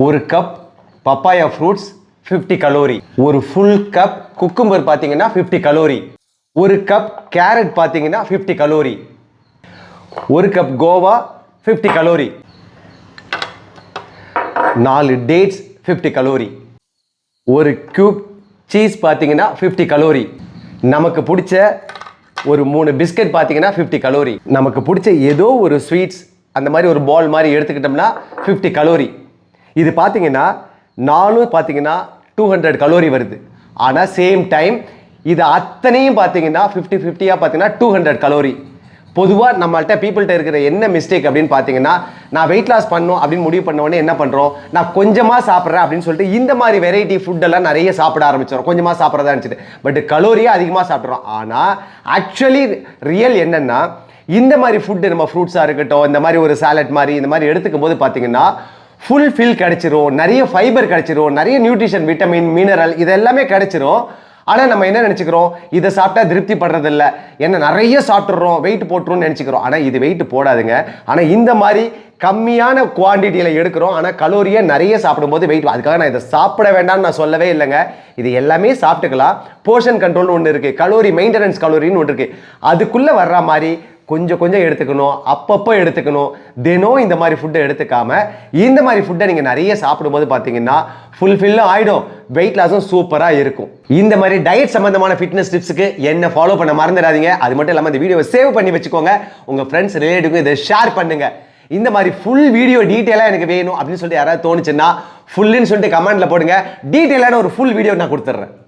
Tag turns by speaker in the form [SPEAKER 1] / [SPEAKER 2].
[SPEAKER 1] ஒரு cup papaya fruits 50 calorie. ஒரு full cup cucumber பார்த்தீங்கன்னா 50 கலோரி. ஒரு கப் கேரட் பார்த்தீங்கன்னா 50 கலோரி. ஒரு cup Goa 50 calorie. 4 dates 50 calorie. ஒரு கியூப் சீஸ் பார்த்தீங்கன்னா 50 கலோரி. நமக்கு பிடிச்ச ஒரு 3 பிஸ்கட் பார்த்தீங்கன்னா 50 கலோரி. நமக்கு பிடிச்ச ஏதோ ஒரு ஸ்வீட்ஸ் அந்த மாதிரி ஒரு பால் மாதிரி எடுத்துக்கிட்டோம்னா 50 கலோரி. இது பார்த்தீங்கன்னா 4 பார்த்தீங்கன்னா 200 கலோரி வருது. ஆனால் சேம் டைம் இது அத்தனையும் பார்த்தீங்கன்னா 50-50 பார்த்தீங்கன்னா 200 கலோரி. பொதுவாக நம்மள்ட்ட பீப்புள்கிட்ட இருக்கிற என்ன மிஸ்டேக் அப்படின்னு பார்த்தீங்கன்னா, நான் வெயிட் லாஸ் பண்ணணும் அப்படின்னு முடிவு பண்ண உடனே என்ன பண்ணுறோம், நான் கொஞ்சமாக சாப்பிட்றேன் அப்படின்னு சொல்லிட்டு இந்த மாதிரி வெரைட்டி ஃபுட்டெல்லாம் நிறைய சாப்பிட ஆரம்பிச்சிடும். கொஞ்சமாக சாப்பிட்றதா இருந்துச்சு, பட் கலோரியாக அதிகமாக சாப்பிட்றோம். ஆனால் ஆக்சுவலி ரியல் என்னென்னா, இந்த மாதிரி ஃபுட்டு நம்ம ஃப்ரூட்ஸாக இருக்கட்டும், இந்த மாதிரி ஒரு சாலட் மாதிரி இந்த மாதிரி எடுத்துக்கும் போது பார்த்தீங்கன்னா ஃபுல் ஃபில் கிடைச்சிரும், நிறைய ஃபைபர் கிடைச்சிரும், நிறைய நியூட்ரிஷன், விட்டமின், மினரல் இது எல்லாமே கிடைச்சிரும். ஆனால் நம்ம என்ன நினச்சிக்கிறோம், இதை சாப்பிட்டா திருப்தி படுறதில்ல, என்ன நிறைய சாப்பிட்றோம் வெயிட் போட்டுருன்னு நினச்சிக்கிறோம். ஆனால் இது வெயிட் போடாதுங்க. ஆனால் இந்த மாதிரி கம்மியான குவான்டிட்டியில் எடுக்கிறோம், ஆனால் கலோரியை நிறைய சாப்பிடும்போது வெயிட். அதுக்காக நான் இதை சாப்பிட வேண்டாம்னு நான் சொல்லவே இல்லைங்க. இது எல்லாமே சாப்பிட்டுக்கலாம். போர்ஷன் கண்ட்ரோல்னு ஒன்று இருக்குது, கலோரி மெயின்டெனன்ஸ் கலோரின்னு ஒன்று இருக்குது. அதுக்குள்ளே வர்ற மாதிரி கொஞ்சம் கொஞ்சம் எடுத்துக்கணும், அப்பப்போ எடுத்துக்கணும். தினம் இந்த மாதிரி ஃபுட்டை எடுத்துக்காம இந்த மாதிரி ஃபுட்டை நீங்கள் நிறைய சாப்பிடும்போது பார்த்தீங்கன்னா ஃபுல்ஃபில்லும் ஆகிடும், வெயிட் லாஸும் சூப்பராக இருக்கும். இந்த மாதிரி டயட் சம்பந்தமான ஃபிட்னஸ் டிப்ஸுக்கு என்ன ஃபாலோ பண்ண மறந்துடாதீங்க. அது மட்டும் இல்லாமல் இந்த வீடியோவை சேவ் பண்ணி வச்சுக்கோங்க, உங்கள் ஃப்ரெண்ட்ஸ் ரிலேட்டிவ்க்கு இதை ஷேர் பண்ணுங்கள். இந்த மாதிரி ஃபுல் வீடியோ டீட்டெயிலாக எனக்கு வேணும் அப்படின்னு சொல்லிட்டு யாராவது தோணுச்சுன்னா ஃபுல்லுன்னு சொல்லிட்டு கமெண்ட்டில் போடுங்க. டீட்டெயிலான ஒரு ஃபுல் வீடியோ நான் கொடுத்துட்றேன்.